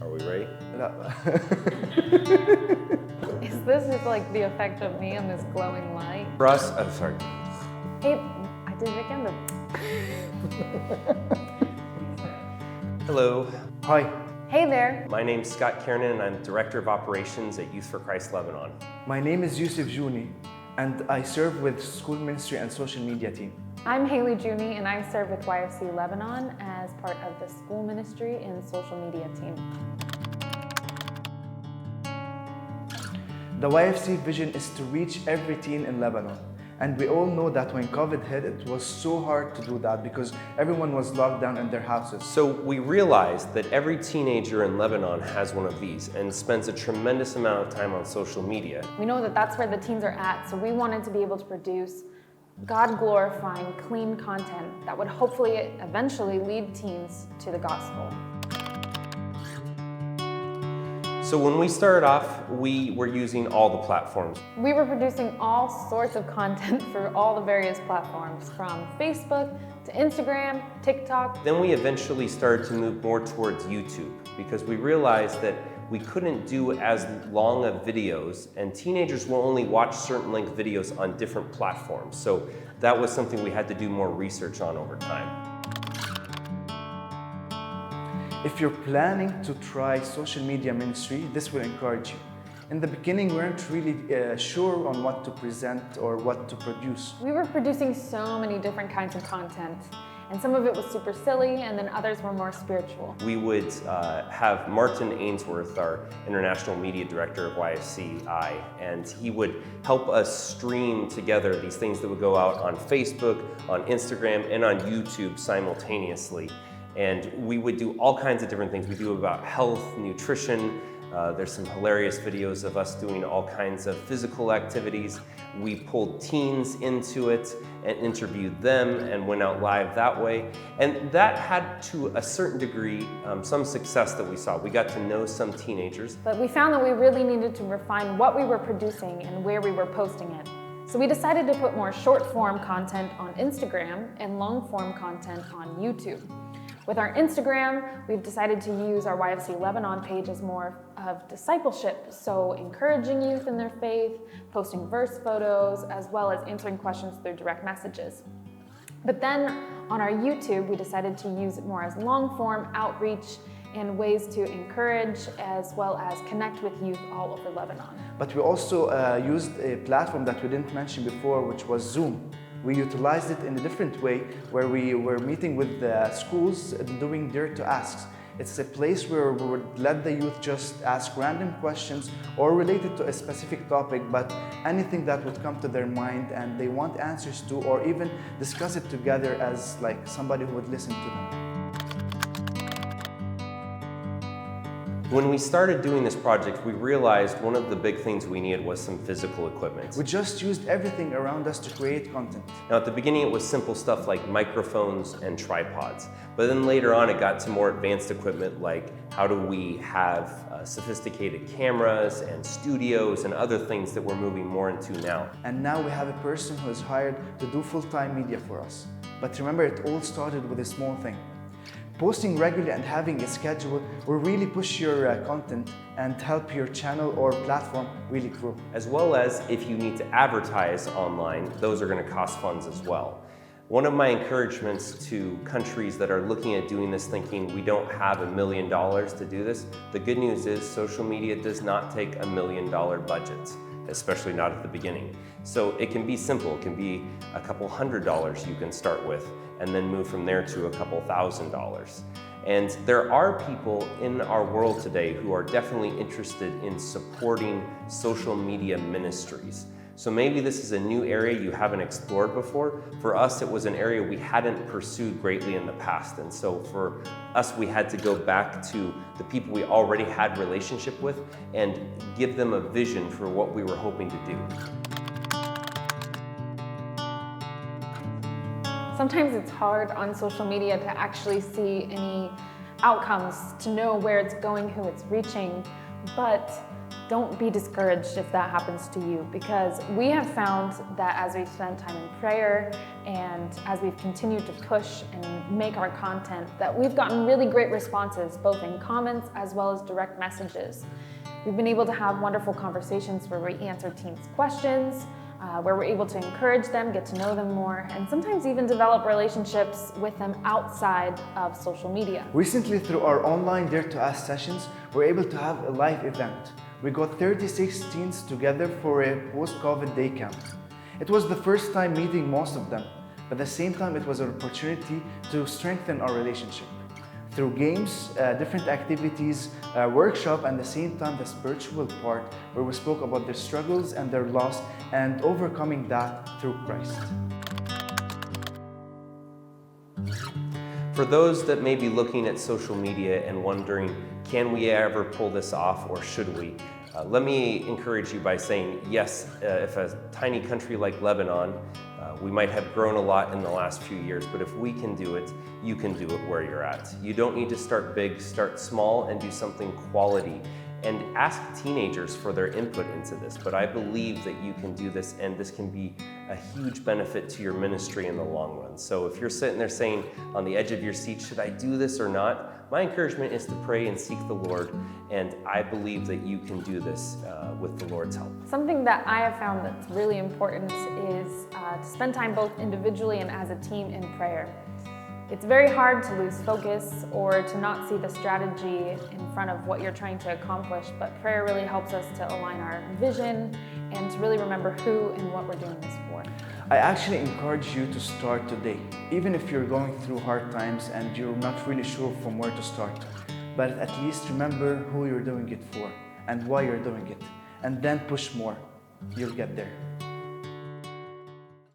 Are we ready? Is this like the effect of me and this glowing light? For us, sorry. Hey, I did it again. Hello. Hi, Hey there. My name's Scott Kiernan, and I'm Director of Operations at Youth for Christ Lebanon. my name is Yusuf Jouni, and I serve with School Ministry and Social Media team. I'm Haley Juni, and I serve with YFC Lebanon as part of the school ministry and social media team. The YFC Vision is to reach every teen in Lebanon. And we all know that when COVID hit, it was so hard to do that because everyone was locked down in their houses. So we realized that every teenager in Lebanon has one of these and spends a tremendous amount of time on social media. We know that that's where the teens are at, so we wanted to be able to produce God-glorifying, clean content that would hopefully eventually lead teens to the gospel. So when we started off, we were using all the platforms. We were producing all sorts of content for all the various platforms, from Facebook to Instagram, TikTok. Then we eventually started to move more towards YouTube because we realized that we couldn't do as long of videos, and teenagers will only watch certain length videos on different platforms. So that was something we had to do more research on over time. If you're planning to try social media ministry, this will encourage you. In the beginning, we weren't really sure on what to present or what to produce. We were producing so many different kinds of content, and some of it was super silly, and then others were more spiritual. We would have Martin Ainsworth, our International Media Director of YFCI, and he would help us stream together these things that would go out on Facebook, on Instagram, and on YouTube simultaneously. And we would do all kinds of different things. We do about health, nutrition. There's some hilarious videos of us doing all kinds of physical activities. We pulled teens into it and interviewed them and went out live that way. And that had, to a certain degree, some success that we saw. We got to know some teenagers. But we found that we really needed to refine what we were producing and where we were posting it. So we decided to put more short-form content on Instagram and long-form content on YouTube. With our Instagram, we've decided to use our YFC Lebanon page as more of discipleship, so encouraging youth in their faith, posting verse photos, as well as answering questions through direct messages. But then on our YouTube, we decided to use it more as long-form outreach and ways to encourage as well as connect with youth all over Lebanon. But we also used a platform that we didn't mention before, which was Zoom. We utilized it in a different way where we were meeting with the schools and doing Dare to Asks. It's a place where we would let the youth just ask random questions or related to a specific topic, but anything that would come to their mind and they want answers to, or even discuss it together as like somebody who would listen to them. When we started doing this project, we realized one of the big things we needed was some physical equipment. We just used everything around us to create content. Now at the beginning it was simple stuff like microphones and tripods, but then later on it got to more advanced equipment like how do we have sophisticated cameras and studios and other things that we're moving more into now. And now we have a person who is hired to do full-time media for us. But remember, it all started with a small thing. Posting regularly and having a schedule will really push your content and help your channel or platform really grow. As well as if you need to advertise online, those are going to cost funds as well. One of my encouragements to countries that are looking at doing this thinking we don't have $1 million to do this, the good news is social media does not take $1 million budgets, especially not at the beginning. So it can be simple, it can be a couple $100 you can start with and then move from there to a couple $1,000s. And there are people in our world today who are definitely interested in supporting social media ministries. So maybe this is a new area you haven't explored before. For us, it was an area we hadn't pursued greatly in the past. And so for us, we had to go back to the people we already had relationship with and give them a vision for what we were hoping to do. Sometimes it's hard on social media to actually see any outcomes, to know where it's going, who it's reaching, but don't be discouraged if that happens to you, because we have found that as we've spent time in prayer and as we've continued to push and make our content, that we've gotten really great responses, both in comments as well as direct messages. We've been able to have wonderful conversations where we answer teens' questions, where we're able to encourage them, get to know them more, and sometimes even develop relationships with them outside of social media. Recently, through our online Dare to Ask sessions, we're able to have a live event. We got 36 teens together for a post-COVID day camp. It was the first time meeting most of them, but at the same time, it was an opportunity to strengthen our relationship. Through games, different activities, workshop, and at the same time the spiritual part where we spoke about their struggles and their loss and overcoming that through Christ. For those that may be looking at social media and wondering, can we ever pull this off or should we? Let me encourage you by saying, yes, if a tiny country like Lebanon, we might have grown a lot in the last few years, but if we can do it, you can do it where you're at. You don't need to start big, start small and do something quality. And ask teenagers for their input into this, but I believe that you can do this and this can be a huge benefit to your ministry in the long run. So if you're sitting there saying on the edge of your seat, should I do this or not? My encouragement is to pray and seek the Lord, and I believe that you can do this with the Lord's help. Something that I have found that's really important is to spend time both individually and as a team in prayer. It's very hard to lose focus or to not see the strategy in front of what you're trying to accomplish, but prayer really helps us to align our vision and to really remember who and what we're doing this for. I actually encourage you to start today, even if you're going through hard times and you're not really sure from where to start. But at least remember who you're doing it for and why you're doing it, and then push more. You'll get there.